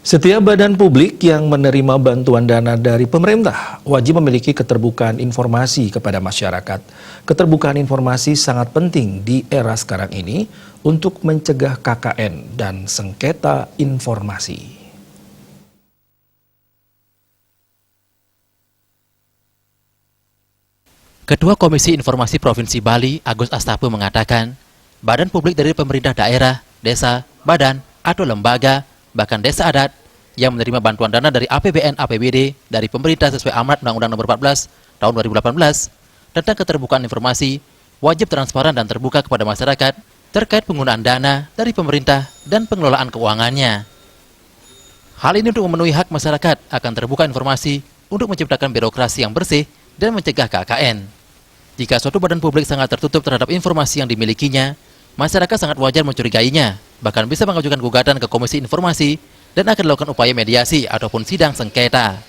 Setiap badan publik yang menerima bantuan dana dari pemerintah wajib memiliki keterbukaan informasi kepada masyarakat. Keterbukaan informasi sangat penting di era sekarang ini untuk mencegah KKN dan sengketa informasi. Ketua Komisi Informasi Provinsi Bali, Agus Astapu mengatakan, badan publik dari pemerintah daerah, desa, badan, atau lembaga, bahkan desa adat, yang menerima bantuan dana dari APBN APBD dari pemerintah sesuai amanat Undang-Undang Nomor 14 Tahun 2018 tentang keterbukaan informasi, wajib transparan dan terbuka kepada masyarakat terkait penggunaan dana dari pemerintah dan pengelolaan keuangannya. Hal ini untuk memenuhi hak masyarakat akan terbuka informasi untuk menciptakan birokrasi yang bersih dan mencegah KKN. Jika suatu badan publik sangat tertutup terhadap informasi yang dimilikinya, masyarakat sangat wajar mencurigainya, bahkan bisa mengajukan gugatan ke Komisi Informasi dan akan dilakukan upaya mediasi ataupun sidang sengketa.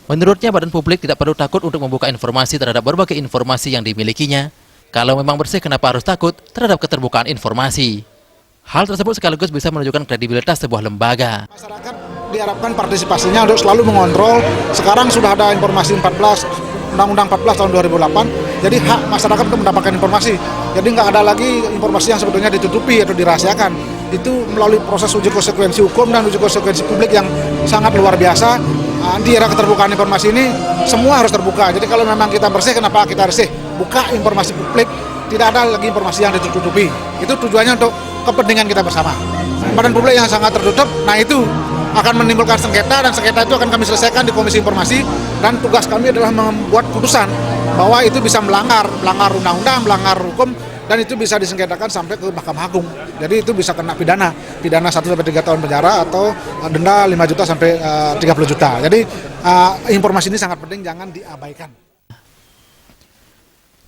Menurutnya, badan publik tidak perlu takut untuk membuka informasi terhadap berbagai informasi yang dimilikinya. Kalau memang bersih, kenapa harus takut terhadap keterbukaan informasi? Hal tersebut sekaligus bisa menunjukkan kredibilitas sebuah lembaga. Masyarakat diharapkan partisipasinya untuk selalu mengontrol. Sekarang sudah ada informasi 14, Undang-Undang 14 tahun 2008, jadi hak masyarakat untuk mendapatkan informasi. Jadi nggak ada lagi informasi yang sebetulnya ditutupi atau dirahasiakan. Itu melalui proses uji konsekuensi hukum dan uji konsekuensi publik yang sangat luar biasa. Di era keterbukaan informasi ini, semua harus terbuka. Jadi kalau memang kita bersih, kenapa kita bersih? Buka informasi publik, tidak ada lagi informasi yang ditutupi. Itu tujuannya untuk kepentingan kita bersama. Badan publik yang sangat tertutup, nah itu akan menimbulkan sengketa, dan sengketa itu akan kami selesaikan di Komisi Informasi, dan tugas kami adalah membuat putusan bahwa itu bisa melanggar undang-undang, melanggar hukum, dan itu bisa disengketakan sampai ke Mahkamah Agung. Jadi itu bisa kena pidana 1-3 tahun penjara atau denda 5 juta sampai 30 juta. Jadi informasi ini sangat penting, jangan diabaikan.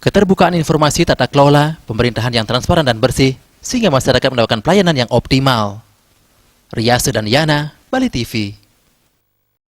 Keterbukaan informasi, tata kelola, pemerintahan yang transparan dan bersih, sehingga masyarakat mendapatkan pelayanan yang optimal. Riase dan Yana, Bali TV.